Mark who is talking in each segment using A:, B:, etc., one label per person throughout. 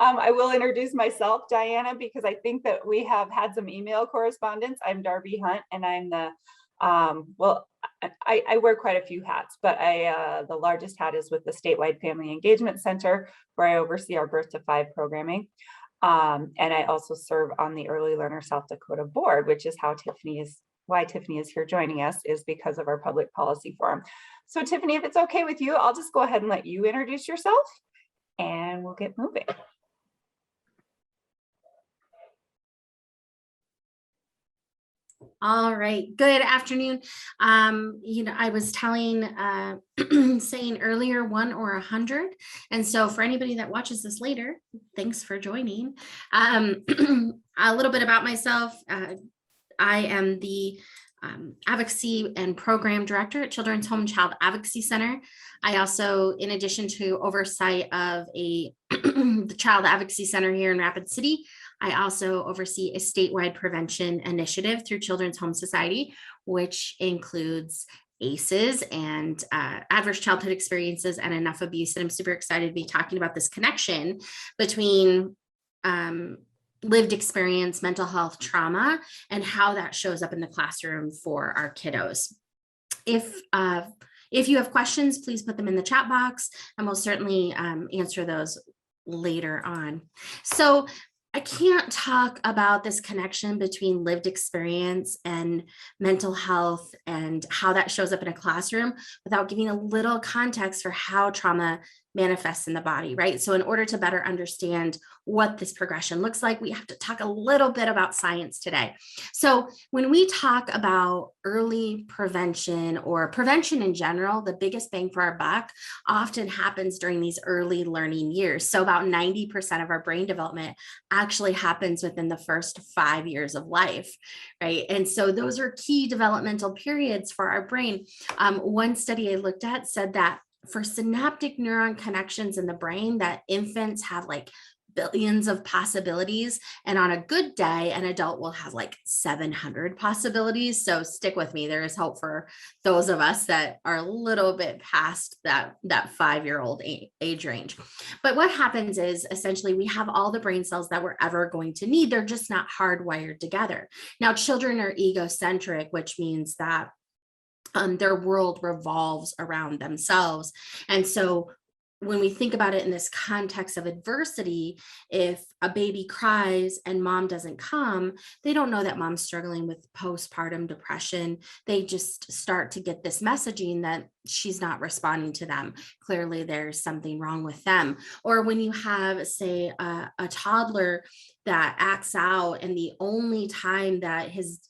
A: I will introduce myself, Diana, because I think that we have had some email correspondence. I'm Darby Hunt, and I'm the, well, I wear quite a few hats, but the largest hat is with the Statewide Family Engagement Center, where I oversee our Birth to 5 programming. And I also serve on the Early Learner South Dakota board, which is why Tifanie is here joining us, is because of our public policy forum. So Tifanie, if it's okay with you, I'll just go ahead and let you introduce yourself and we'll get moving.
B: All right, good afternoon. I was telling, saying earlier 1 or 100. And so for anybody that watches this later, thanks for joining. A little bit about myself. I am the Advocacy and Program Director at Children's Home Child Advocacy Center. I also, in addition to oversight of the Child Advocacy Center here in Rapid City, I also oversee a statewide prevention initiative through Children's Home Society, which includes ACEs and adverse childhood experiences and enough abuse. And I'm super excited to be talking about this connection between lived experience, mental health, trauma, and how that shows up in the classroom for our kiddos. If you have questions, please put them in the chat box, and we'll certainly answer those later on. So I can't talk about this connection between lived experience and mental health and how that shows up in a classroom without giving a little context for how trauma manifests in the body, right? So in order to better understand what this progression looks like, we have to talk a little bit about science today. So when we talk about early prevention or prevention in general, the biggest bang for our buck often happens during these early learning years. So about 90% of our brain development actually happens within the first 5 years of life, right? And so those are key developmental periods for our brain. One study I looked at said that for synaptic neuron connections in the brain, that infants have like billions of possibilities. And on a good day, an adult will have like 700 possibilities. So stick with me. There is hope for those of us that are a little bit past that 5-year-old age range. But what happens is essentially we have all the brain cells that we're ever going to need. They're just not hardwired together. Now, children are egocentric, which means that their world revolves around themselves. And so when we think about it in this context of adversity, if a baby cries and mom doesn't come, they don't know that mom's struggling with postpartum depression. They just start to get this messaging that she's not responding to them. Clearly, there's something wrong with them. Or when you have, say, a toddler that acts out, and the only time that his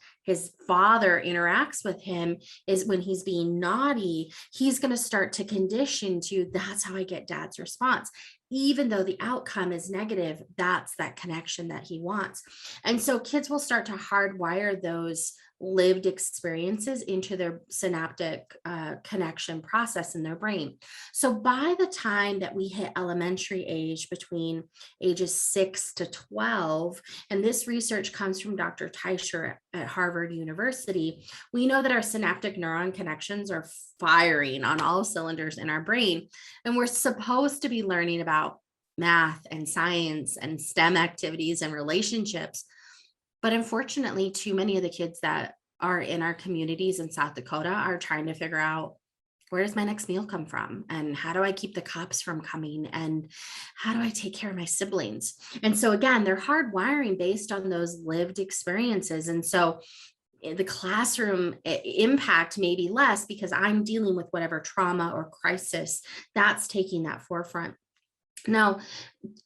B: father interacts with him is when he's being naughty, he's going to start to condition to, that's how I get dad's response. Even though the outcome is negative, that's that connection that he wants. And so kids will start to hardwire those lived experiences into their synaptic connection process in their brain. So by the time that we hit elementary age, between ages 6 to 12, and this research comes from Dr. Teicher at Harvard University, we know that our synaptic neuron connections are firing on all cylinders in our brain. And we're supposed to be learning about math and science and STEM activities and relationships. But unfortunately, too many of the kids that are in our communities in South Dakota are trying to figure out, where does my next meal come from? And how do I keep the cops from coming? And how do I take care of my siblings? And so again, they're hardwiring based on those lived experiences. And so the classroom impact may be less because I'm dealing with whatever trauma or crisis that's taking that forefront. Now,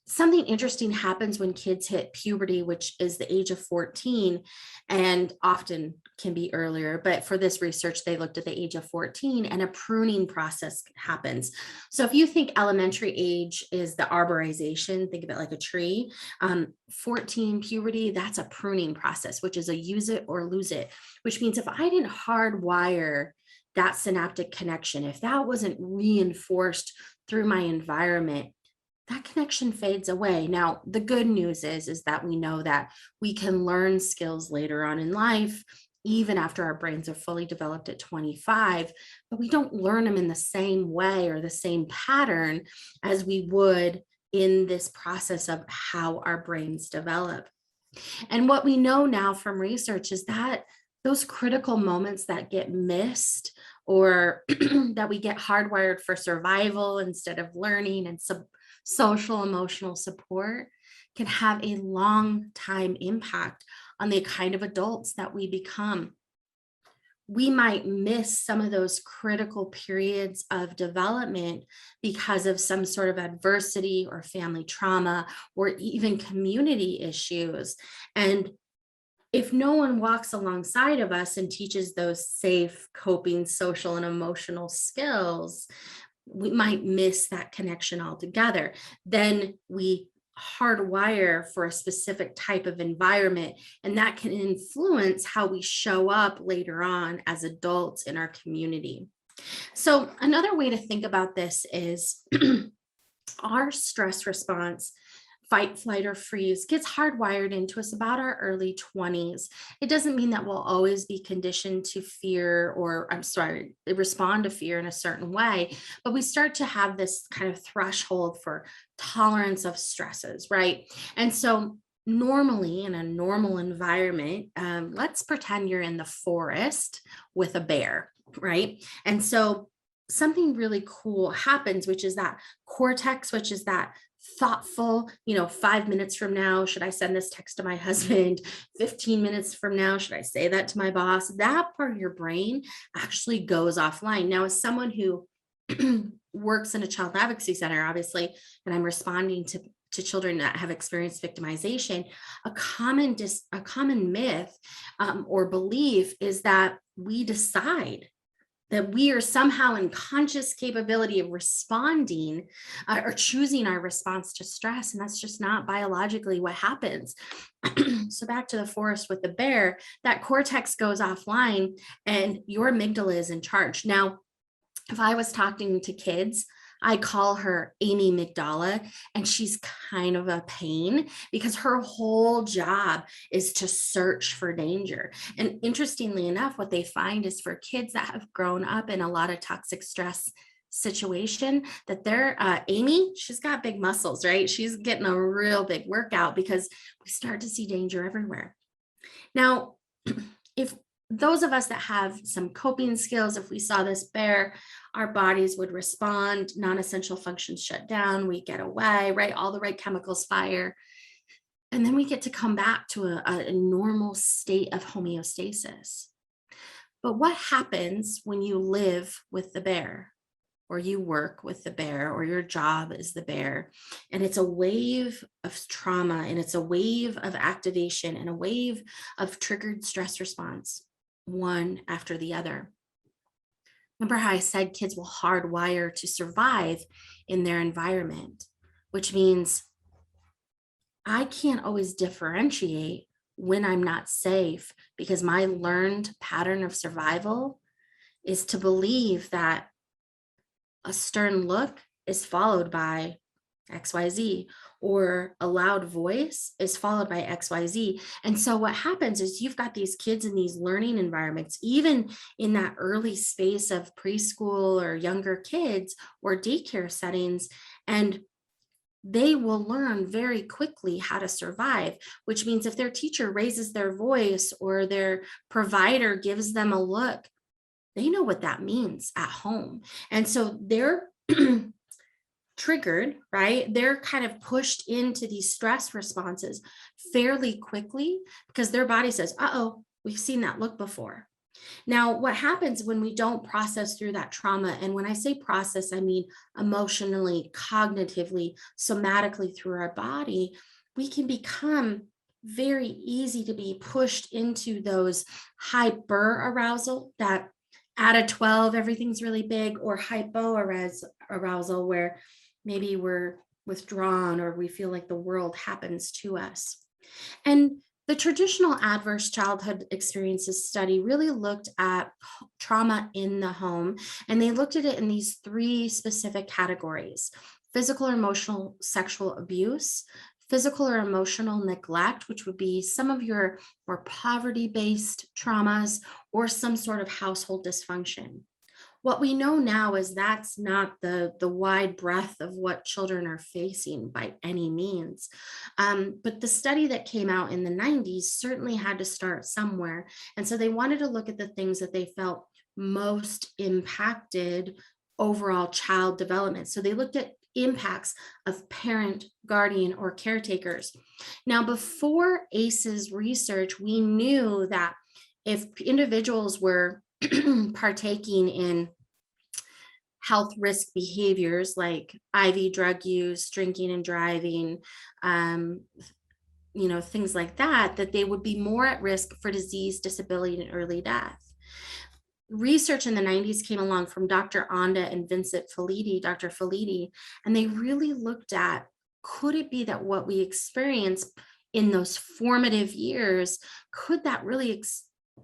B: something interesting happens when kids hit puberty, which is the age of 14, and often can be earlier. But for this research, they looked at the age of 14, and a pruning process happens. So if you think elementary age is the arborization, think of it like a tree. 14, puberty, that's a pruning process, which is a use it or lose it, which means if I didn't hardwire that synaptic connection, if that wasn't reinforced through my environment, that connection fades away. Now, the good news is that we know that we can learn skills later on in life, even after our brains are fully developed at 25, but we don't learn them in the same way or the same pattern as we would in this process of how our brains develop. And what we know now from research is that those critical moments that get missed, or that we get hardwired for survival instead of learning and social emotional support, can have a long time impact on the kind of adults that we become. We might miss some of those critical periods of development because of some sort of adversity or family trauma or even community issues. And if no one walks alongside of us and teaches those safe coping social and emotional skills, we might miss that connection altogether. Then we hardwire for a specific type of environment, and that can influence how we show up later on as adults in our community. So another way to think about this is our stress response, fight, flight, or freeze, gets hardwired into us about our early 20s. It doesn't mean that we'll always be conditioned to fear, or respond to fear in a certain way, but we start to have this kind of threshold for tolerance of stresses, right? And so normally in a normal environment, let's pretend you're in the forest with a bear, right? And so something really cool happens, which is that cortex, which is that thoughtful, 5 minutes from now, should I send this text to my husband? 15 minutes from now, should I say that to my boss? That part of your brain actually goes offline. Now, as someone who works in a child advocacy center, obviously, and I'm responding to children that have experienced victimization, a common myth or belief is that we decide that we are somehow in conscious capability of responding or choosing our response to stress. And that's just not biologically what happens. So back to the forest with the bear, that cortex goes offline and your amygdala is in charge. Now, if I was talking to kids, I call her Amy Migdala, and she's kind of a pain because her whole job is to search for danger. And interestingly enough, what they find is for kids that have grown up in a lot of toxic stress situation, that they're Amy, she's got big muscles, right? She's getting a real big workout because we start to see danger everywhere. Now, if those of us that have some coping skills, if we saw this bear, our bodies would respond, non-essential functions shut down, we get away, right? All the right chemicals fire. And then we get to come back to a normal state of homeostasis. But what happens when you live with the bear, or you work with the bear, or your job is the bear, and it's a wave of trauma, and it's a wave of activation, and a wave of triggered stress response, one after the other? Remember how I said kids will hardwire to survive in their environment, which means I can't always differentiate when I'm not safe, because my learned pattern of survival is to believe that a stern look is followed by XYZ, or a loud voice is followed by XYZ. And so what happens is you've got these kids in these learning environments, even in that early space of preschool or younger kids or daycare settings, and they will learn very quickly how to survive, which means if their teacher raises their voice or their provider gives them a look, they know what that means at home. And so they're triggered, right? They're kind of pushed into these stress responses fairly quickly because their body says, uh-oh, we've seen that look before. Now, what happens when we don't process through that trauma, and when I say process, I mean emotionally, cognitively, somatically through our body, we can become very easy to be pushed into those hyper arousal, that at a 12, everything's really big, or hypo arousal, where maybe we're withdrawn or we feel like the world happens to us. And the traditional adverse childhood experiences study really looked at trauma in the home, and they looked at it in these three specific categories: physical or emotional sexual abuse, physical or emotional neglect, which would be some of your more poverty-based traumas, or some sort of household dysfunction. What we know now is that's not the wide breadth of what children are facing by any means. But the study that came out in the 90s certainly had to start somewhere. And so they wanted to look at the things that they felt most impacted overall child development. So they looked at impacts of parent, guardian, or caretakers. Now, before ACE's research, we knew that if individuals were partaking in health risk behaviors like IV drug use, drinking and driving, um, things like that, that they would be more at risk for disease, disability, and early death. Research in the 90s came along from Dr. Onda and Vincent Felitti, Dr. Felitti, and they really looked at, could it be that what we experience in those formative years, could that really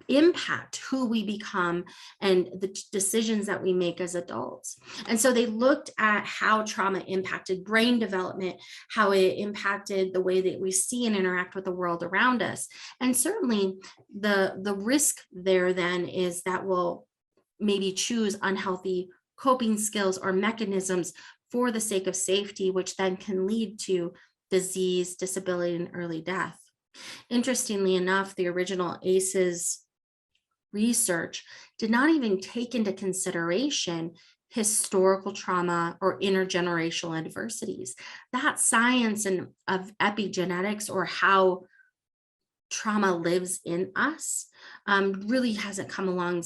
B: impact who we become and the decisions that we make as adults? And so they looked at how trauma impacted brain development, how it impacted the way that we see and interact with the world around us. And certainly the risk there then is that we'll maybe choose unhealthy coping skills or mechanisms for the sake of safety, which then can lead to disease, disability, and early death. Interestingly enough, the original ACEs research did not even take into consideration historical trauma or intergenerational adversities. That science of epigenetics, or how trauma lives in us, really hasn't come along,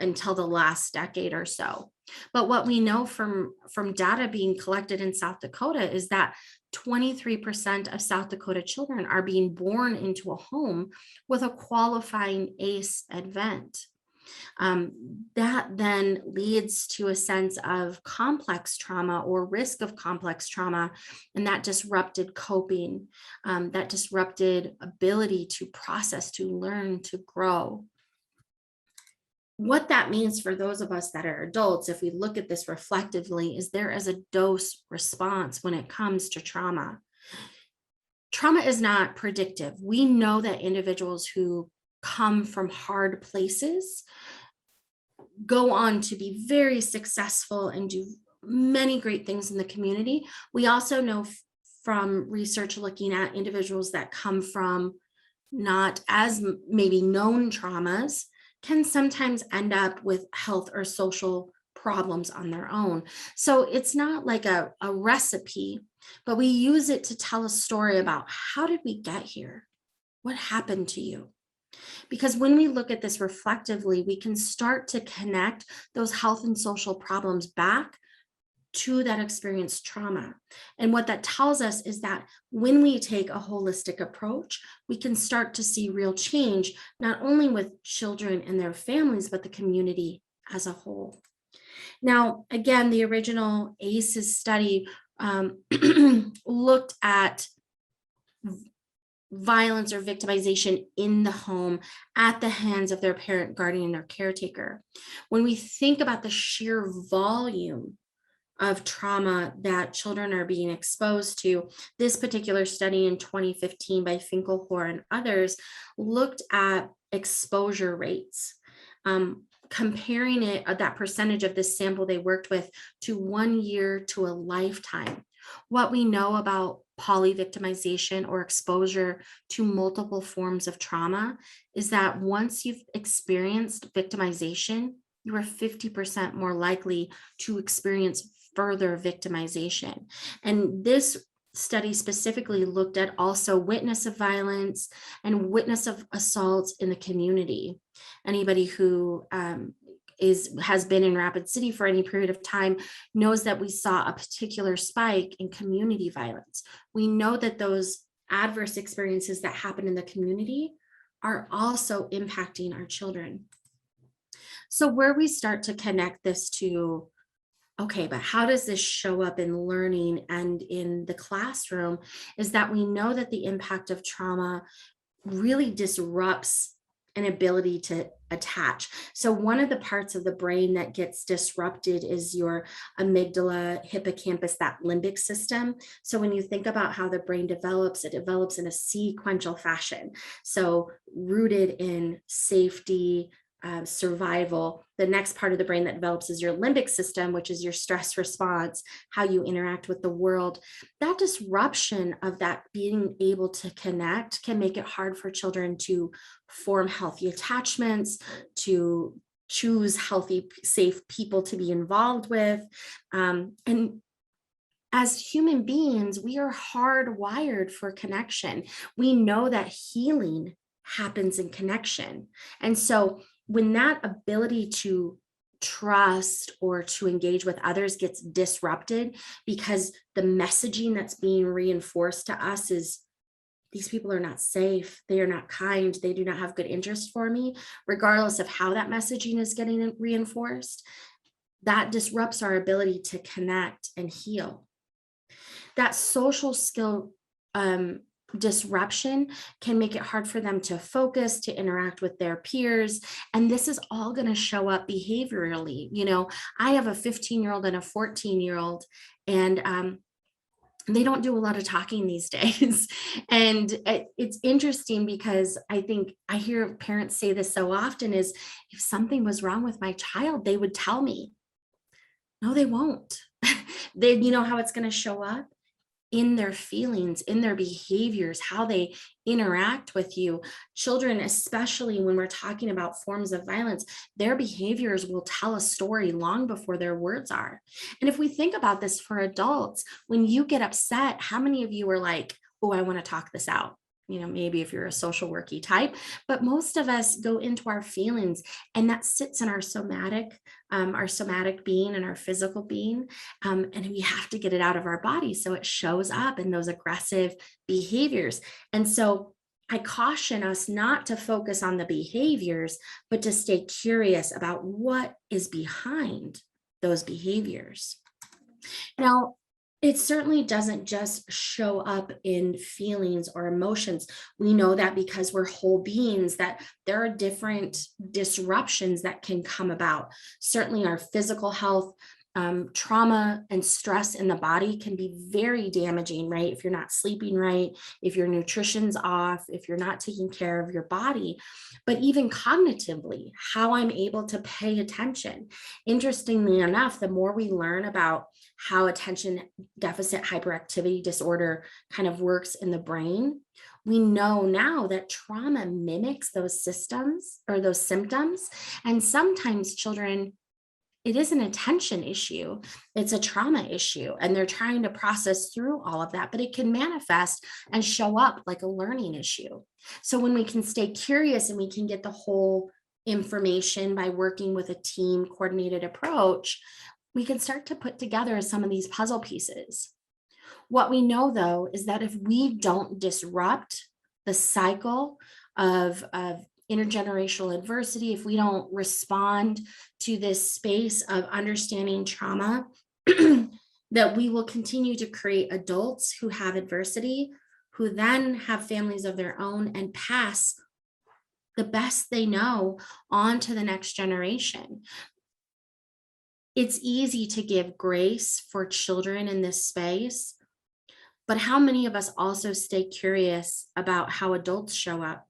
B: until the last decade or so. But what we know from data being collected in South Dakota is that 23% of South Dakota children are being born into a home with a qualifying ACE event. That then leads to a sense of complex trauma or risk of complex trauma, and that disrupted coping, that disrupted ability to process, to learn, to grow. What that means for those of us that are adults, if we look at this reflectively, is there is a dose response when it comes to trauma. Trauma is not predictive. We know that individuals who come from hard places go on to be very successful and do many great things in the community. We also know from research looking at individuals that come from not as maybe known traumas can sometimes end up with health or social problems on their own. So it's not like a recipe, but we use it to tell a story about, how did we get here? What happened to you? Because when we look at this reflectively, we can start to connect those health and social problems back to that experienced trauma. And what that tells us is that when we take a holistic approach, we can start to see real change, not only with children and their families, but the community as a whole. Now, again, the original ACEs study looked at violence or victimization in the home at the hands of their parent, guardian, or caretaker. When we think about the sheer volume of trauma that children are being exposed to, this particular study in 2015 by Finkelhor and others looked at exposure rates, comparing it, that percentage of this sample they worked with, to 1 year to a lifetime. What we know about polyvictimization or exposure to multiple forms of trauma is that once you've experienced victimization, you are 50% more likely to experience further victimization. And this study specifically looked at also witness of violence and witness of assaults in the community. Anybody who has been in Rapid City for any period of time knows that we saw a particular spike in community violence. We know that those adverse experiences that happen in the community are also impacting our children. So where we start to connect this to, okay, but how does this show up in learning and in the classroom, is that we know that the impact of trauma really disrupts an ability to attach. So one of the parts of the brain that gets disrupted is your amygdala, hippocampus, that limbic system. So when you think about how the brain develops, it develops in a sequential fashion. So rooted in safety, survival. The next part of the brain that develops is your limbic system, which is your stress response, how you interact with the world. That disruption of that being able to connect can make it hard for children to form healthy attachments, to choose healthy, safe people to be involved with. And as human beings, we are hardwired for connection. We know that healing happens in connection. And so when that ability to trust or to engage with others gets disrupted because the messaging that's being reinforced to us is these people are not safe, they are not kind, they do not have good interest for me, regardless of how that messaging is getting reinforced, that disrupts our ability to connect and heal. That social skill disruption can make it hard for them to focus, to interact with their peers. And this is all going to show up behaviorally. You know, I have a 15-year-old and a 14-year-old, and they don't do a lot of talking these days. And it's interesting because I think I hear parents say this so often is, if something was wrong with my child, they would tell me. No, they won't. You know how it's going to show up? In their feelings, in their behaviors, how they interact with you. Children, especially when we're talking about forms of violence, their behaviors will tell a story long before their words are. And if we think about this for adults, when you get upset, how many of you are like, oh, I want to talk this out? You know, maybe if you're a social worky type, but most of us go into our feelings, and that sits in our somatic being and our physical being. And we have to get it out of our body. So it shows up in those aggressive behaviors. And so I caution us not to focus on the behaviors, but to stay curious about what is behind those behaviors. Now, it certainly doesn't just show up in feelings or emotions. We know that because we're whole beings, that there are different disruptions that can come about. Certainly our physical health, trauma and stress in the body can be very damaging, right? If you're not sleeping right, if your nutrition's off, if you're not taking care of your body, but even cognitively, how I'm able to pay attention. Interestingly enough, the more we learn about how attention deficit hyperactivity disorder kind of works in the brain, we know now that trauma mimics those systems or those symptoms. And sometimes children, it is an attention issue, it's a trauma issue, and they're trying to process through all of that, but it can manifest and show up like a learning issue. So when we can stay curious and we can get the whole information by working with a team coordinated approach, we can start to put together some of these puzzle pieces. What we know, though, is that if we don't disrupt the cycle of intergenerational adversity, if we don't respond to this space of understanding trauma, that we will continue to create adults who have adversity, who then have families of their own and pass the best they know on to the next generation. It's easy to give grace for children in this space, but how many of us also stay curious about how adults show up,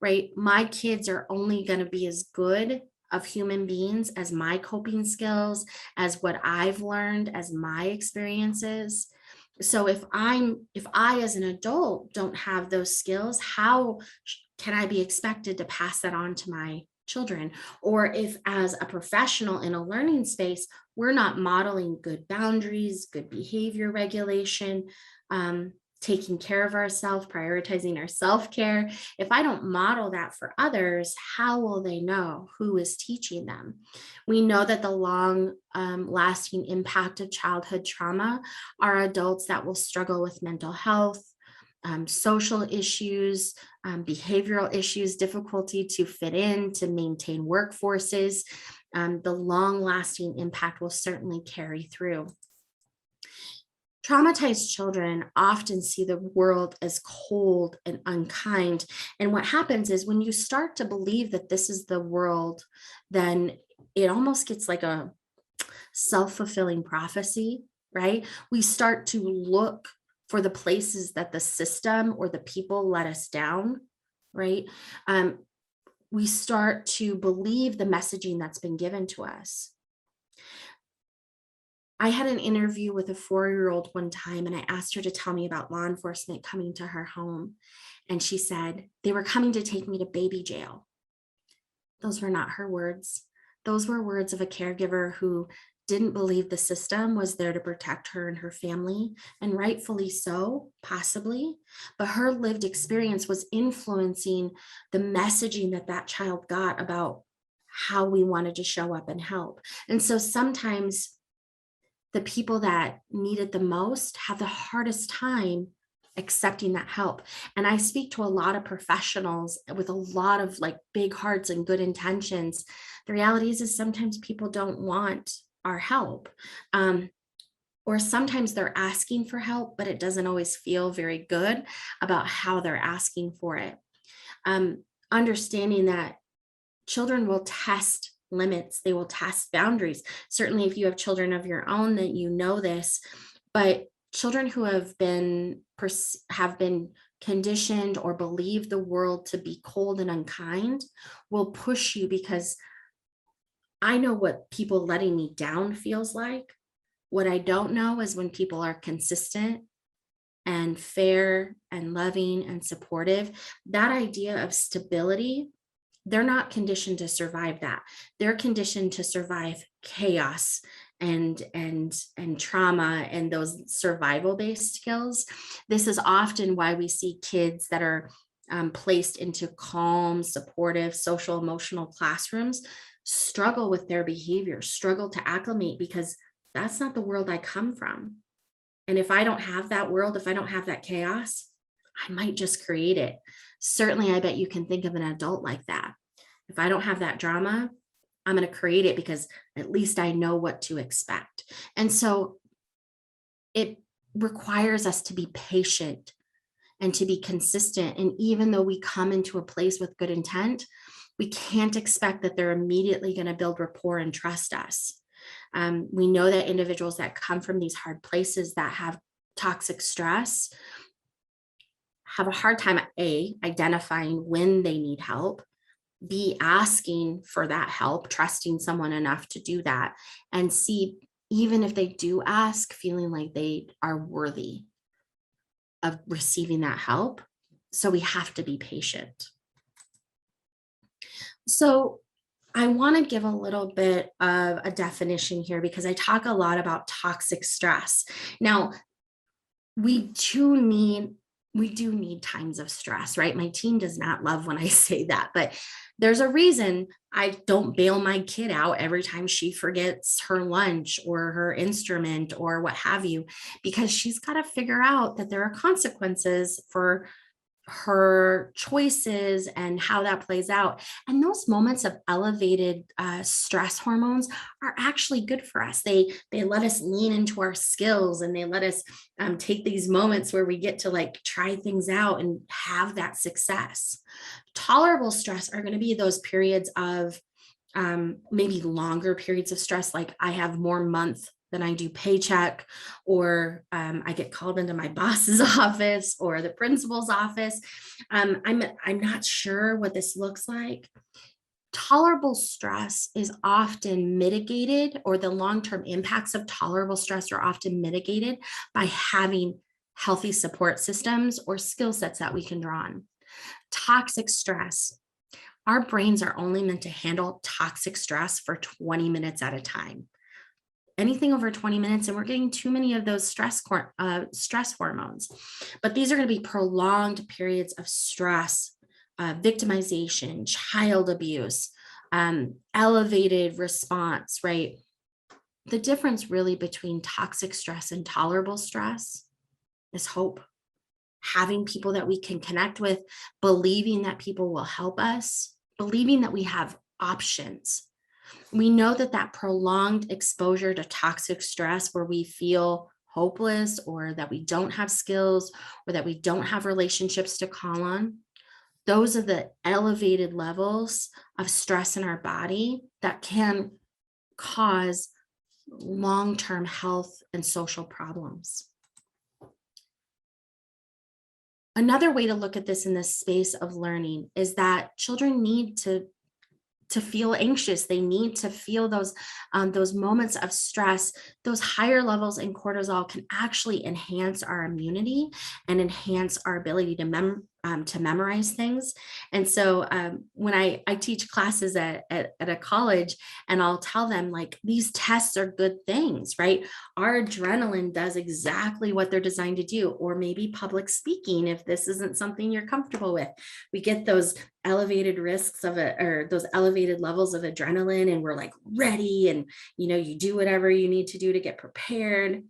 B: right? My kids are only going to be as good of human beings as my coping skills, as what I've learned, as my experiences. So if I as an adult don't have those skills, how can I be expected to pass that on to my children? Or if as a professional in a learning space, we're not modeling good boundaries, good behavior regulation, taking care of ourselves, prioritizing our self-care. If I don't model that for others, how will they know who is teaching them? We know that the long lasting impact of childhood trauma are adults that will struggle with mental health, social issues, behavioral issues, difficulty to fit in, to maintain workforces. The long lasting impact will certainly carry through. Traumatized children often see the world as cold and unkind. And what happens is when you start to believe that this is the world, then it almost gets like a self-fulfilling prophecy, right? We start to look for the places that the system or the people let us down, right? we start to believe the messaging that's been given to us. I had an interview with a 4-year-old one time, and I asked her to tell me about law enforcement coming to her home. And she said, they were coming to take me to baby jail. Those were not her words. Those were words of a caregiver who didn't believe the system was there to protect her and her family, and rightfully so, possibly. But her lived experience was influencing the messaging that that child got about how we wanted to show up and help. And so sometimes the people that need it the most have the hardest time accepting that help. And I speak to a lot of professionals with a lot of like big hearts and good intentions. The reality is sometimes people don't want our help. Or sometimes they're asking for help, but it doesn't always feel very good about how they're asking for it. Understanding that children will test limits, they will test boundaries. Certainly, if you have children of your own, that you know this, but children who have been conditioned or believe the world to be cold and unkind will push you, because I know what people letting me down feels like. What I don't know is when people are consistent and fair and loving and supportive. That idea of stability, they're not conditioned to survive that. They're conditioned to survive chaos and trauma and those survival-based skills. This is often why we see kids that are placed into calm, supportive, social, emotional classrooms struggle with their behavior, struggle to acclimate, because that's not the world I come from. And if I don't have that world, if I don't have that chaos, I might just create it. Certainly, I bet you can think of an adult like that. If I don't have that drama, I'm going to create it because at least I know what to expect. And so it requires us to be patient and to be consistent. And even though we come into a place with good intent, we can't expect that they're immediately going to build rapport and trust us. We know that individuals that come from these hard places that have toxic stress have a hard time, A, identifying when they need help, B, asking for that help, trusting someone enough to do that, and C, even if they do ask, feeling like they are worthy of receiving that help. So we have to be patient. So I want to give a little bit of a definition here, because I talk a lot about toxic stress. Now, we do need times of stress, right? My team does not love when I say that, but there's a reason I don't bail my kid out every time she forgets her lunch or her instrument or what have you, because she's got to figure out that there are consequences for her choices and how that plays out. And those moments of elevated stress hormones are actually good for us. They let us lean into our skills, and they let us take these moments where we get to like try things out and have that success. Tolerable stress are going to be those periods of maybe longer periods of stress, like I have more month than I do paycheck, or I get called into my boss's office or the principal's office. I'm not sure what this looks like. Tolerable stress is often mitigated, or the long-term impacts of tolerable stress are often mitigated by having healthy support systems or skill sets that we can draw on. Toxic stress. Our brains are only meant to handle toxic stress for 20 minutes at a time. Anything over 20 minutes, and we're getting too many of those stress hormones. But these are going to be prolonged periods of stress, victimization, child abuse, elevated response, right? The difference really between toxic stress and tolerable stress is hope. Having people that we can connect with, believing that people will help us, believing that we have options. We know that prolonged exposure to toxic stress, where we feel hopeless, or that we don't have skills, or that we don't have relationships to call on, those are the elevated levels of stress in our body that can cause long-term health and social problems. Another way to look at this in this space of learning is that children need to feel anxious. They need to feel those moments of stress. Those higher levels in cortisol can actually enhance our immunity and enhance our ability to memorize things. And so when I teach classes at a college, and I'll tell them, like, these tests are good things, right? Our adrenaline does exactly what they're designed to do, or maybe public speaking, if this isn't something you're comfortable with. We get those elevated risks of it, or those elevated levels of adrenaline, and we're like ready, and you do whatever you need to do to get prepared,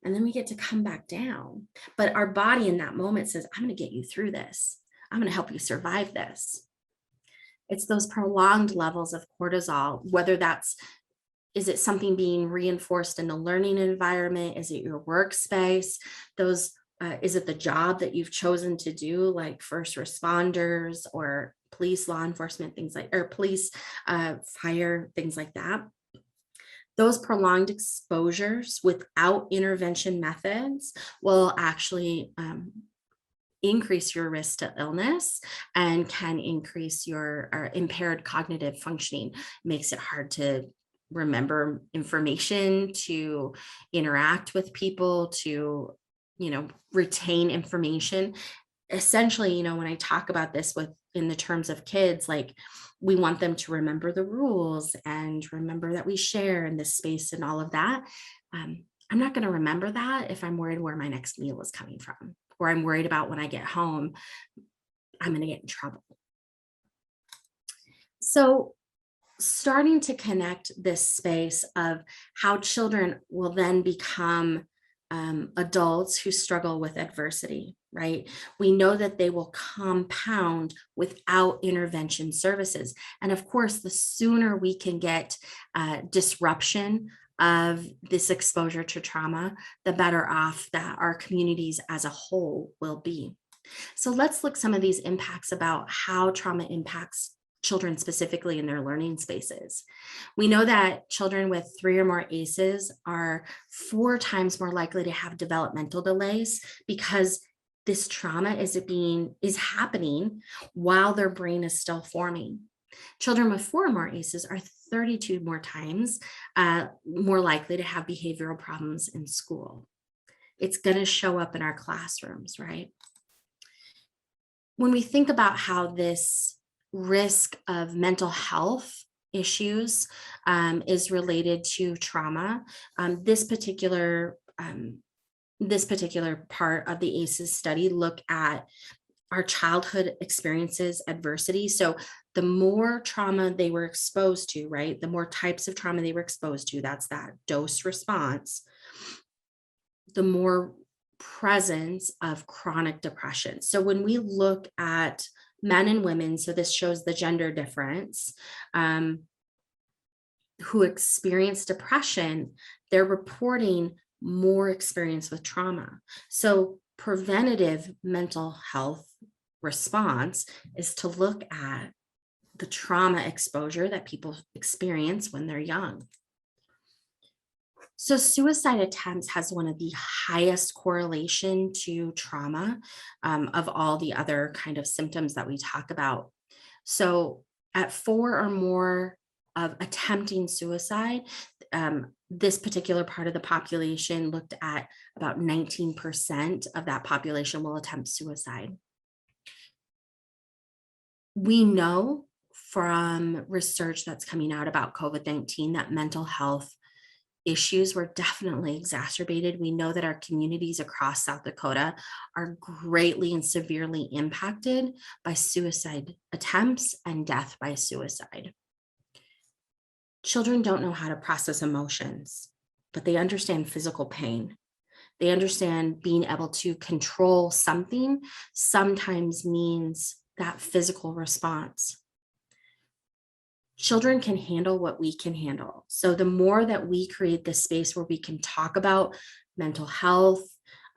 B: and then we get to come back down. But our body in that moment says, I'm going to get you through this. I'm going to help you survive this. It's those prolonged levels of cortisol, whether is it something being reinforced in the learning environment? Is it your workspace? Is it the job that you've chosen to do, like first responders or police, law enforcement, or police, fire, things like that? Those prolonged exposures without intervention methods will actually increase your risk to illness and can increase your impaired cognitive functioning. Makes it hard to remember information, to interact with people, to retain information. Essentially, when I talk about this in the terms of kids, like, we want them to remember the rules and remember that we share in this space and all of that. I'm not going to remember that if I'm worried where my next meal is coming from, or I'm worried about when I get home, I'm going to get in trouble. So starting to connect this space of how children will then become adults who struggle with adversity, right? We know that they will compound without intervention services. And of course, the sooner we can get disruption of this exposure to trauma, the better off that our communities as a whole will be. So let's look some of these impacts about how trauma impacts children specifically in their learning spaces. We know that children with 3 or more ACEs are 4 times more likely to have developmental delays, because this trauma is happening while their brain is still forming. Children with 4 or more ACEs are 32 more times more likely to have behavioral problems in school. It's going to show up in our classrooms, right? When we think about how this risk of mental health issues is related to trauma, this particular part of the ACEs study look at our childhood experiences, adversity. So the more trauma they were exposed to, right, the more types of trauma they were exposed to, that's that dose response, the more presence of chronic depression. So when we look at men and women, so this shows the gender difference, who experience depression, they're reporting more experience with trauma. So preventative mental health response is to look at the trauma exposure that people experience when they're young. So suicide attempts has one of the highest correlation to trauma of all the other kind of symptoms that we talk about. So at 4 or more of attempting suicide, this particular part of the population looked at about 19% of that population will attempt suicide. We know from research that's coming out about COVID-19 that mental health issues were definitely exacerbated. We know that our communities across South Dakota are greatly and severely impacted by suicide attempts and death by suicide. Children don't know how to process emotions, but they understand physical pain. They understand being able to control something sometimes means that physical response. Children can handle what we can handle. So the more that we create this space where we can talk about mental health,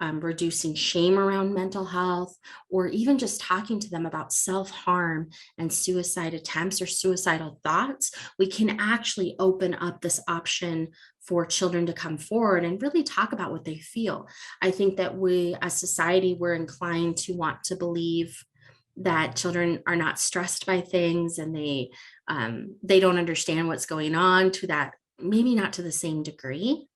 B: reducing shame around mental health, or even just talking to them about self-harm and suicide attempts or suicidal thoughts, we can actually open up this option for children to come forward and really talk about what they feel. I think that we, as society, we're inclined to want to believe that children are not stressed by things, and they don't understand what's going on, to that, maybe not to the same degree,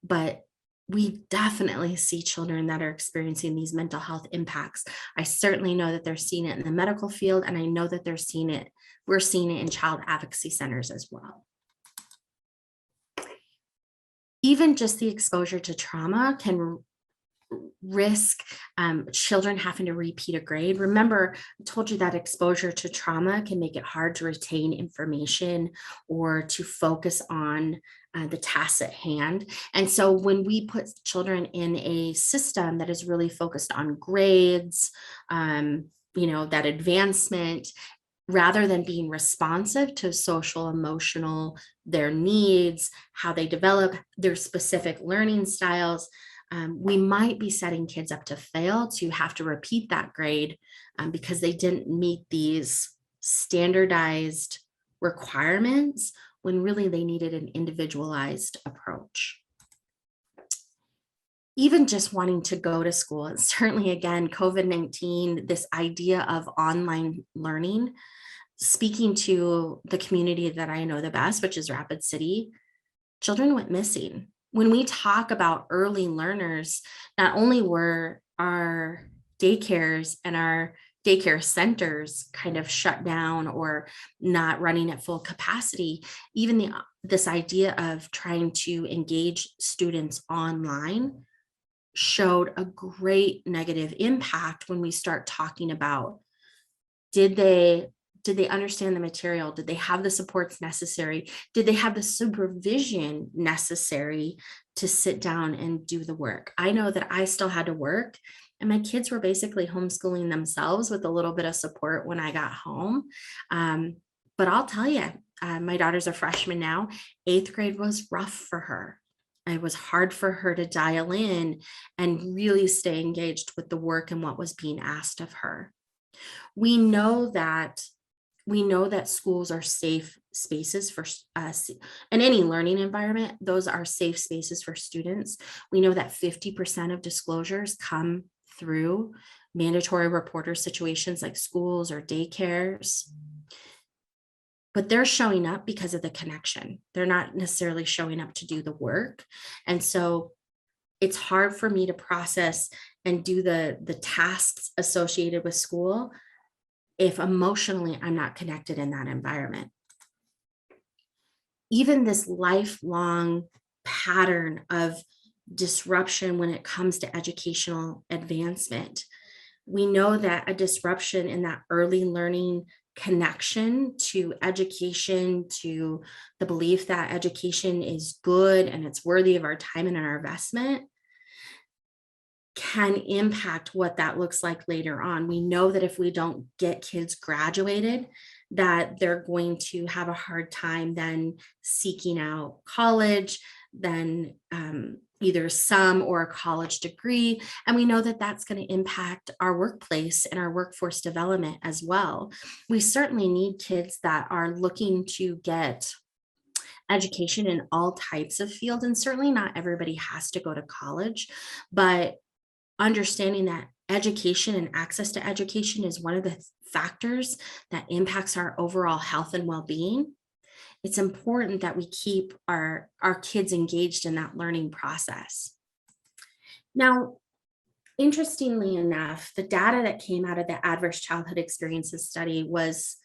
B: but we definitely see children that are experiencing these mental health impacts. I certainly know that they're seeing it in the medical field, and I know that we're seeing it in child advocacy centers as well. Even just the exposure to trauma can risk children having to repeat a grade. Remember, I told you that exposure to trauma can make it hard to retain information or to focus on the tasks at hand. And so when we put children in a system that is really focused on grades, that advancement, rather than being responsive to social, emotional, their needs, how they develop their specific learning styles, we might be setting kids up to fail, to have to repeat that grade because they didn't meet these standardized requirements when really they needed an individualized approach. Even just wanting to go to school, and certainly again, COVID-19, this idea of online learning, speaking to the community that I know the best, which is Rapid City, children went missing. When we talk about early learners, not only were our daycares and our daycare centers kind of shut down or not running at full capacity, even this idea of trying to engage students online showed a great negative impact when we start talking about, did they understand the material? Did they have the supports necessary? Did they have the supervision necessary to sit down and do the work? I know that I still had to work, and my kids were basically homeschooling themselves with a little bit of support when I got home. But I'll tell you, my daughter's a freshman now. 8th grade was rough for her. It was hard for her to dial in and really stay engaged with the work and what was being asked of her. We know that schools are safe spaces for us in any learning environment. Those are safe spaces for students. We know that 50% of disclosures come through mandatory reporter situations like schools or daycares. But they're showing up because of the connection. They're not necessarily showing up to do the work. And so it's hard for me to process and do the tasks associated with school if emotionally I'm not connected in that environment. Even this lifelong pattern of disruption when it comes to educational advancement, we know that a disruption in that early learning connection to education, to the belief that education is good and it's worthy of our time and our investment, can impact what that looks like later on. We know that if we don't get kids graduated, that they're going to have a hard time then seeking out college, then either some or a college degree. And we know that that's going to impact our workplace and our workforce development as well. We certainly need kids that are looking to get education in all types of fields. And certainly not everybody has to go to college, but understanding that education and access to education is one of the factors that impacts our overall health and well-being. It's important that we keep our kids engaged in that learning process. Now, interestingly enough, the data that came out of the Adverse Childhood Experiences study was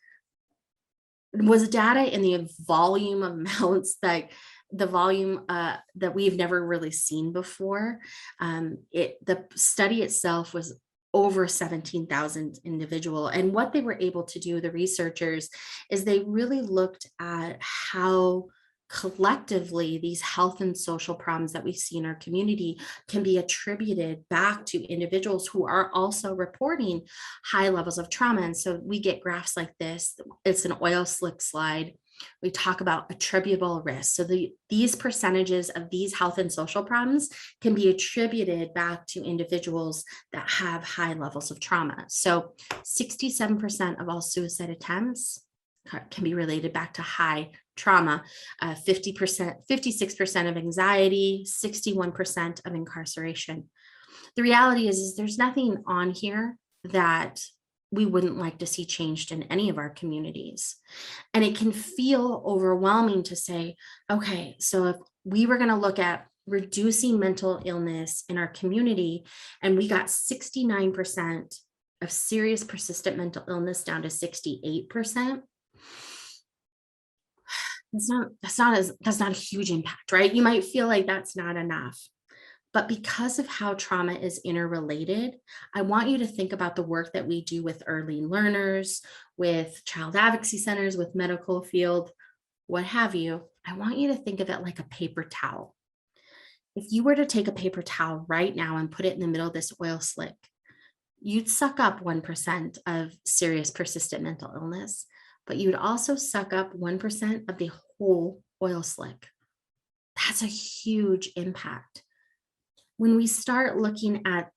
B: data in the volume amounts, like the volume that we've never really seen before. The study itself was over 17,000 individual. And what they were able to do, the researchers, is they really looked at how collectively these health and social problems that we see in our community can be attributed back to individuals who are also reporting high levels of trauma. And so we get graphs like this. It's an oil slick slide. We talk about attributable risk. So these percentages of these health and social problems can be attributed back to individuals that have high levels of trauma. So 67% of all suicide attempts can be related back to high trauma, 50%, 56% of anxiety, 61% of incarceration. The reality is there's nothing on here that we wouldn't like to see changed in any of our communities. And it can feel overwhelming to say, okay, so if we were going to look at reducing mental illness in our community, and we got 69% of serious persistent mental illness down to 68%, that's not a huge impact, right? You might feel like that's not enough. But because of how trauma is interrelated, I want you to think about the work that we do with early learners, with child advocacy centers, with medical field, what have you. I want you to think of it like a paper towel. If you were to take a paper towel right now and put it in the middle of this oil slick, you'd suck up 1% of serious persistent mental illness, but you'd also suck up 1% of the whole oil slick. That's a huge impact. When we start looking at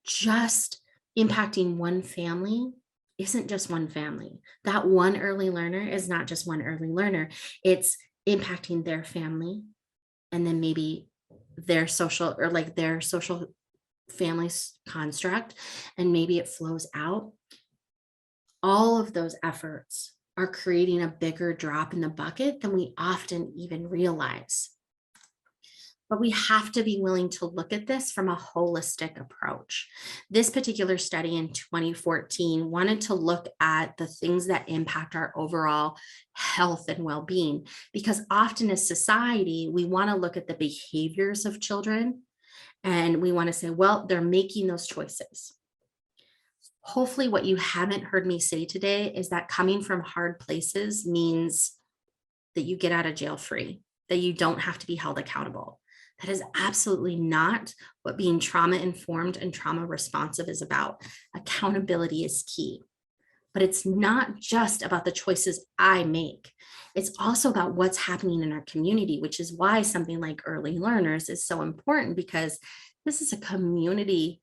B: just impacting one family, isn't just one family. That one early learner is not just one early learner. It's impacting their family, and then maybe their social family construct, and maybe it flows out. All of those efforts are creating a bigger drop in the bucket than we often even realize. But we have to be willing to look at this from a holistic approach. This particular study in 2014 wanted to look at the things that impact our overall health and well-being, because often as society, we want to look at the behaviors of children and we want to say, well, they're making those choices. Hopefully what you haven't heard me say today is that coming from hard places means that you get out of jail free, that you don't have to be held accountable. That is absolutely not what being trauma informed and trauma responsive is about. Accountability is key, but it's not just about the choices I make. It's also about what's happening in our community, which is why something like early learners is so important, because this is a community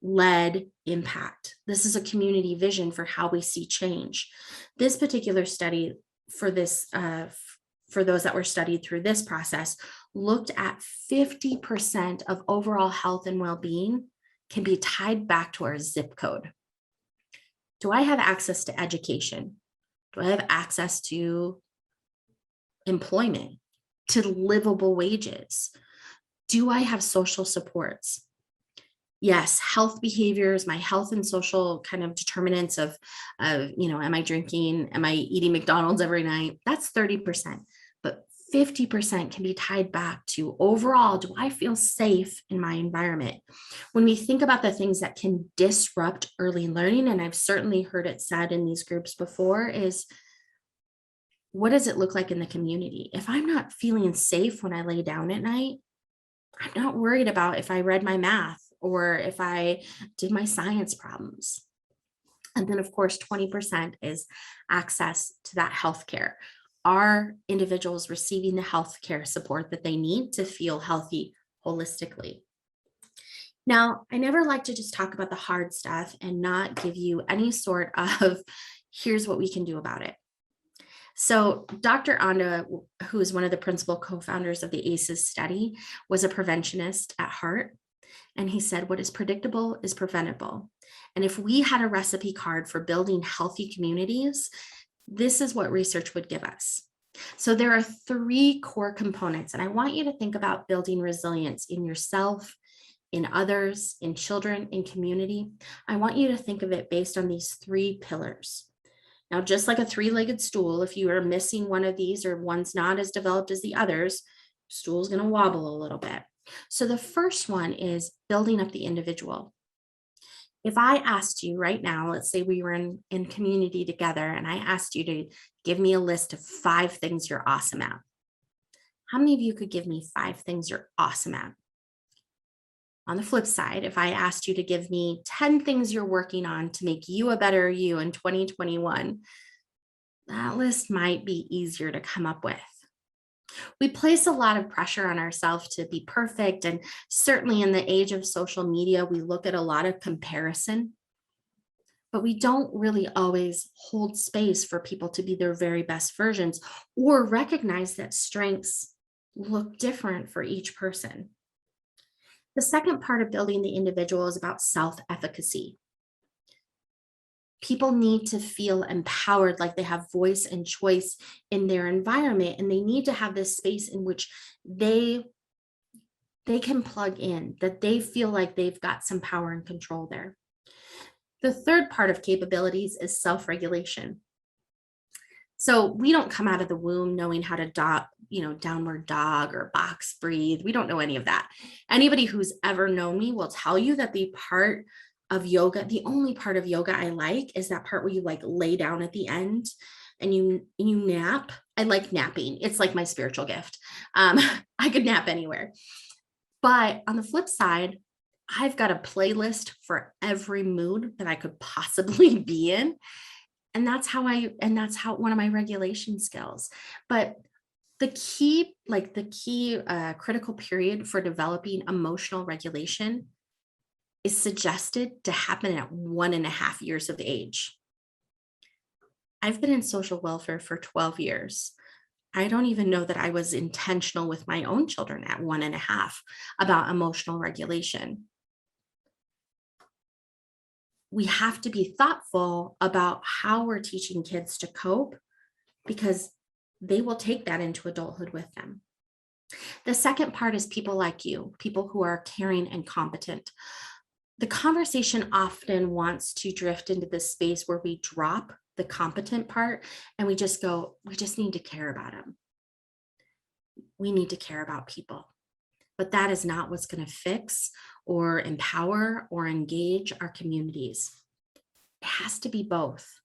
B: led impact. This is a community vision for how we see change. This particular study for those that were studied through this process looked at 50% of overall health and well-being can be tied back to our zip code. Do I have access to education? Do I have access to employment, to livable wages? Do I have social supports? Yes, health behaviors, my health and social kind of determinants of, am I drinking? Am I eating McDonald's every night? That's 30%, but 50% can be tied back to overall, do I feel safe in my environment? When we think about the things that can disrupt early learning, and I've certainly heard it said in these groups before, is what does it look like in the community? If I'm not feeling safe when I lay down at night, I'm not worried about if I read my math or if I did my science problems. And then of course, 20% is access to that healthcare. Are individuals receiving the healthcare support that they need to feel healthy holistically? Now, I never like to just talk about the hard stuff and not give you any sort of, here's what we can do about it. So Dr. Anda, who is one of the principal co-founders of the ACEs study, was a preventionist at heart. And he said, what is predictable is preventable. And if we had a recipe card for building healthy communities, this is what research would give us. So there are 3 core components, and I want you to think about building resilience in yourself, in others, in children, in community. I want you to think of it based on these 3 pillars. Now, just like a 3-legged stool, if you are missing one of these or one's not as developed as the others, stool's going to wobble a little bit. So the first one is building up the individual. If I asked you right now, let's say we were in community together, and I asked you to give me a list of 5 things you're awesome at. How many of you could give me 5 things you're awesome at? On the flip side, if I asked you to give me 10 things you're working on to make you a better you in 2021, that list might be easier to come up with. We place a lot of pressure on ourselves to be perfect. And certainly in the age of social media, we look at a lot of comparison, but we don't really always hold space for people to be their very best versions or recognize that strengths look different for each person. The second part of building the individual is about self-efficacy. People need to feel empowered, like they have voice and choice in their environment, and they need to have this space in which they can plug in, that they feel like they've got some power and control there. The third part of capabilities is self-regulation. So we don't come out of the womb knowing how to downward dog or box breathe. We don't know any of that. Anybody who's ever known me will tell you that the part of yoga, the only part of yoga I like is that part where you like lay down at the end and you nap. I like napping. It's like my spiritual gift. I could nap anywhere. But on the flip side, I've got a playlist for every mood that I could possibly be in. And that's how one of my regulation skills. But the key critical period for developing emotional regulation is suggested to happen at 1.5 years of age. I've been in social welfare for 12 years. I don't even know that I was intentional with my own children at 1.5 about emotional regulation. We have to be thoughtful about how we're teaching kids to cope, because they will take that into adulthood with them. The second part is people like you, people who are caring and competent. The conversation often wants to drift into this space where we drop the competent part and we just go, we just need to care about them. We need to care about people. But that is not what's going to fix or empower or engage our communities. It has to be both.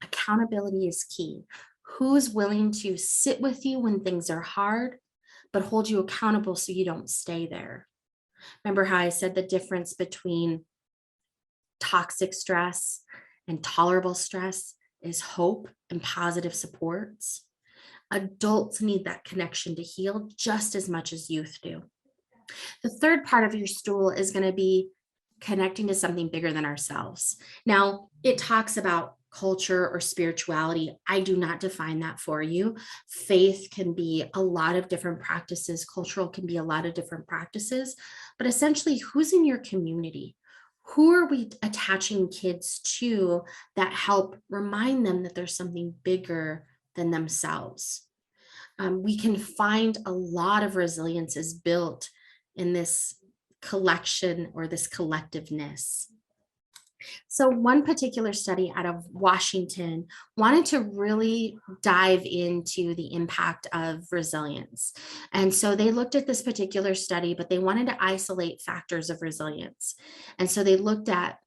B: Accountability is key. Who's willing to sit with you when things are hard, but hold you accountable so you don't stay there? Remember how I said the difference between toxic stress and tolerable stress is hope and positive supports? Adults need that connection to heal just as much as youth do. The third part of your stool is going to be connecting to something bigger than ourselves. Now, it talks about culture or spirituality. I do not define that for you. Faith can be a lot of different practices. Cultural can be a lot of different practices. But essentially, who's in your community? Who are we attaching kids to that help remind them that there's something bigger than themselves? We can find a lot of resilience is built in this collection or this collectiveness. So one particular study out of Washington wanted to really dive into the impact of resilience. And so they looked at this particular study, but they wanted to isolate factors of resilience. And so they looked at,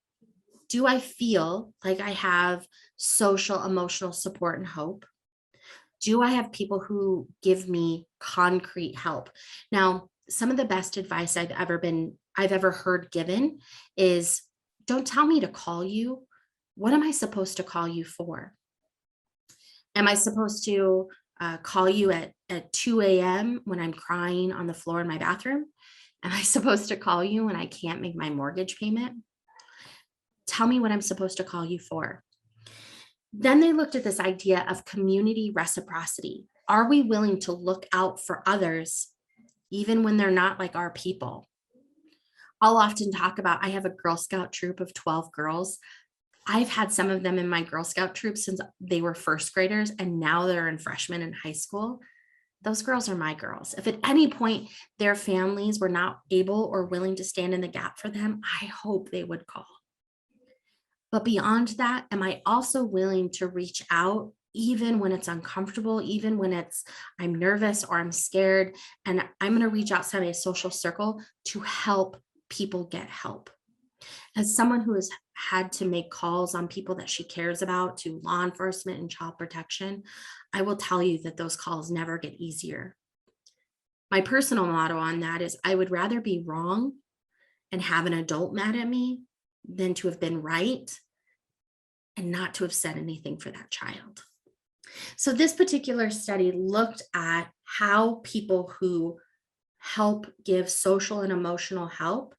B: do I feel like I have social, emotional support and hope? Do I have people who give me concrete help? Now, some of the best advice I've ever heard given is, don't tell me to call you. What am I supposed to call you for? Am I supposed to call you at 2 a.m. when I'm crying on the floor in my bathroom? Am I supposed to call you when I can't make my mortgage payment? Tell me what I'm supposed to call you for. Then they looked at this idea of community reciprocity. Are we willing to look out for others even when they're not like our people? I'll often talk about, I have a Girl Scout troop of 12 girls. I've had some of them in my Girl Scout troop since they were first graders, and now they're in freshmen in high school. Those girls are my girls. If at any point their families were not able or willing to stand in the gap for them, I hope they would call. But beyond that, am I also willing to reach out even when it's uncomfortable, even when I'm nervous or I'm scared, and I'm going to reach outside my social circle to help people get help? As someone who has had to make calls on people that she cares about to law enforcement and child protection, I will tell you that those calls never get easier. My personal motto on that is, I would rather be wrong and have an adult mad at me than to have been right and not to have said anything for that child. So this particular study looked at how people who help give social and emotional help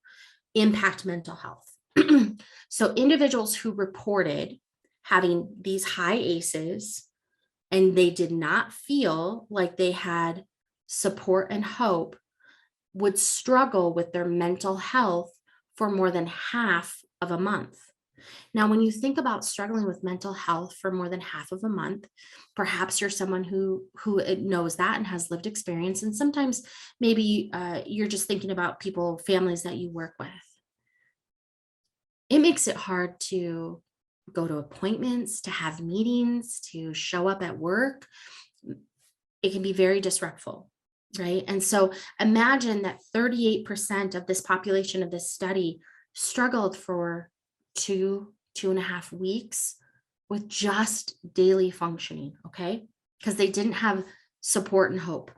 B: impact mental health. So individuals who reported having these high ACEs and they did not feel like they had support and hope would struggle with their mental health for more than half of a month. Now, when you think about struggling with mental health for more than half of a month, perhaps you're someone who knows that and has lived experience. And sometimes maybe you're just thinking about people, families that you work with. It makes it hard to go to appointments, to have meetings, to show up at work. It can be very disruptful, right? And so imagine that 38% of this population of this study struggled for 2.5 weeks with just daily functioning, okay? Because they didn't have support and hope.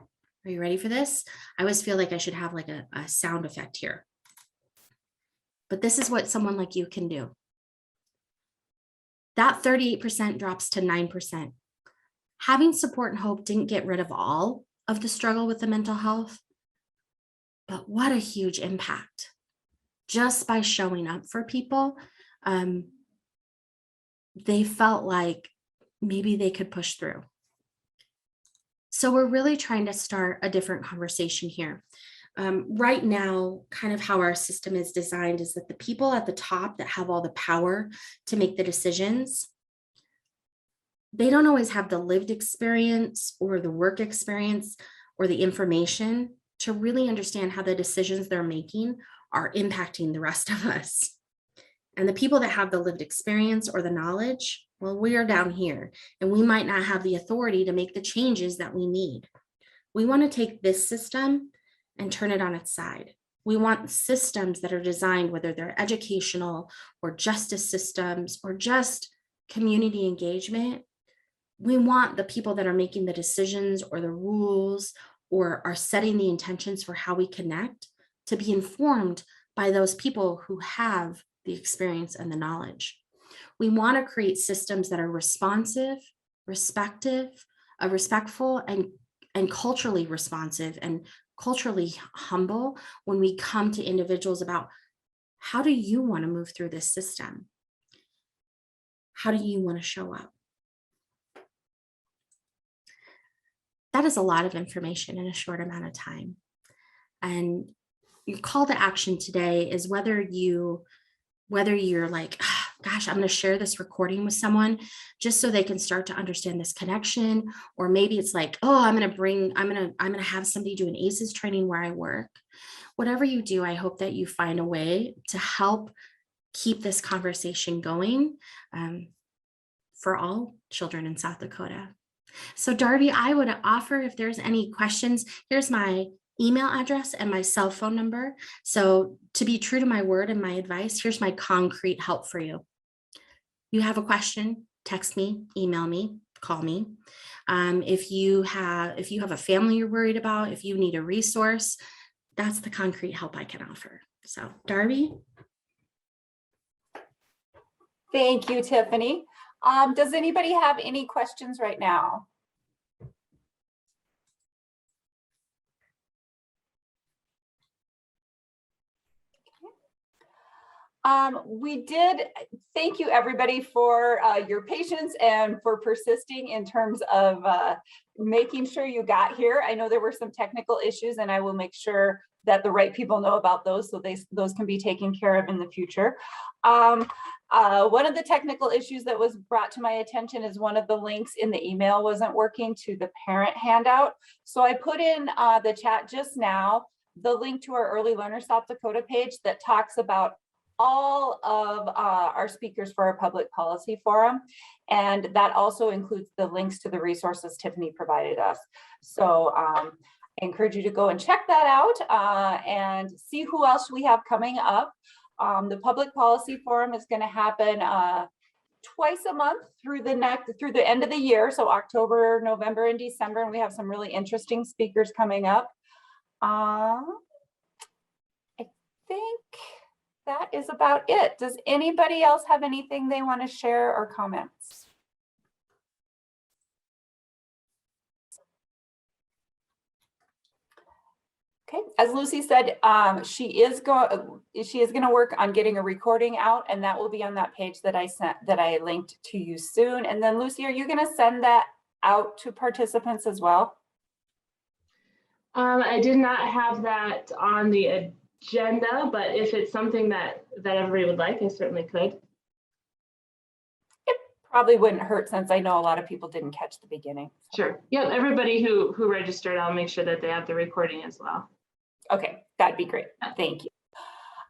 B: Are you ready for this? I always feel like I should have like a sound effect here. But this is what someone like you can do. That 38% drops to 9%. Having support and hope didn't get rid of all of the struggle with the mental health, but what a huge impact. Just by showing up for people, they felt like maybe they could push through. So we're really trying to start a different conversation here. Right now, kind of how our system is designed is that the people at the top that have all the power to make the decisions, they don't always have the lived experience or the work experience or the information to really understand how the decisions they're making are impacting the rest of us. And the people that have the lived experience or the knowledge, well, we are down here and we might not have the authority to make the changes that we need. We want to take this system and turn it on its side. We want systems that are designed, whether they're educational or justice systems or just community engagement. We want the people that are making the decisions or the rules or are setting the intentions for how we connect to be informed by those people who have the experience and the knowledge. We want to create systems that are responsive, respectful, and culturally responsive and culturally humble when we come to individuals about how do you want to move through this system? How do you want to show up? That is a lot of information in a short amount of time. And your call to action today is whether you're like, gosh, I'm going to share this recording with someone just so they can start to understand this connection. Or maybe it's like, oh, I'm going to have somebody do an ACEs training where I work. Whatever you do, I hope that you find a way to help keep this conversation going for all children in South Dakota. So Darby, I would offer if there's any questions, here's my email address and my cell phone number. So to be true to my word and my advice, here's my concrete help for you. You have a question, text me, email me, call me. If you have a family you're worried about, if you need a resource, that's the concrete help I can offer. So Darby.
A: Thank you, Tifanie. Does anybody have any questions right now? We did thank you everybody for your patience and for persisting in terms of making sure you got here. I know there were some technical issues and I will make sure that the right people know about those so those can be taken care of in the future. One of the technical issues that was brought to my attention is one of the links in the email wasn't working to the parent handout. So I put in the chat just now the link to our Early Learner South Dakota page that talks about all of our speakers for our public policy forum. And that also includes the links to the resources Tifanie provided us. So I encourage you to go and check that out and see who else we have coming up. The public policy forum is going to happen twice a month through the end of the year. So October, November, and December. And we have some really interesting speakers coming up. I think that is about it. Does anybody else have anything they want to share or comments? Okay, as Lucy said, she is going to work on getting a recording out, and that will be on that page that I linked to you soon. And then Lucy, are you going to send that out to participants as well?
C: I did not have that on the agenda, but if it's something that everybody would like, I certainly could.
A: It probably wouldn't hurt, since I know a lot of people didn't catch the beginning.
C: Sure. Yeah, everybody who registered, I'll make sure that they have the recording as well.
A: Okay, that'd be great. Thank you.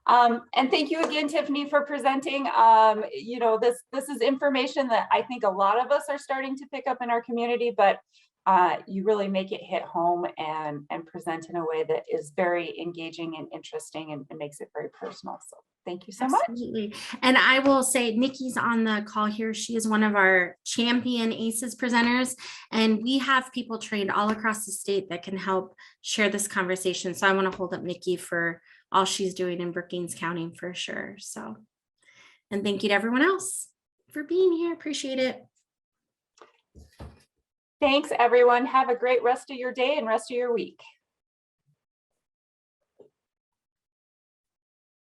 A: And thank you again, Tifanie, for presenting. You know, this is information that I think a lot of us are starting to pick up in our community, but you really make it hit home and present in a way that is very engaging and interesting, and makes it very personal. So thank you so much.
B: Absolutely. And I will say Nikki's on the call here. She is one of our champion ACEs presenters, and we have people trained all across the state that can help share this conversation. So I want to hold up Nikki for all she's doing in Brookings County for sure. So, and thank you to everyone else for being here. Appreciate it.
A: Thanks, everyone. Have a great rest of your day and rest of your week.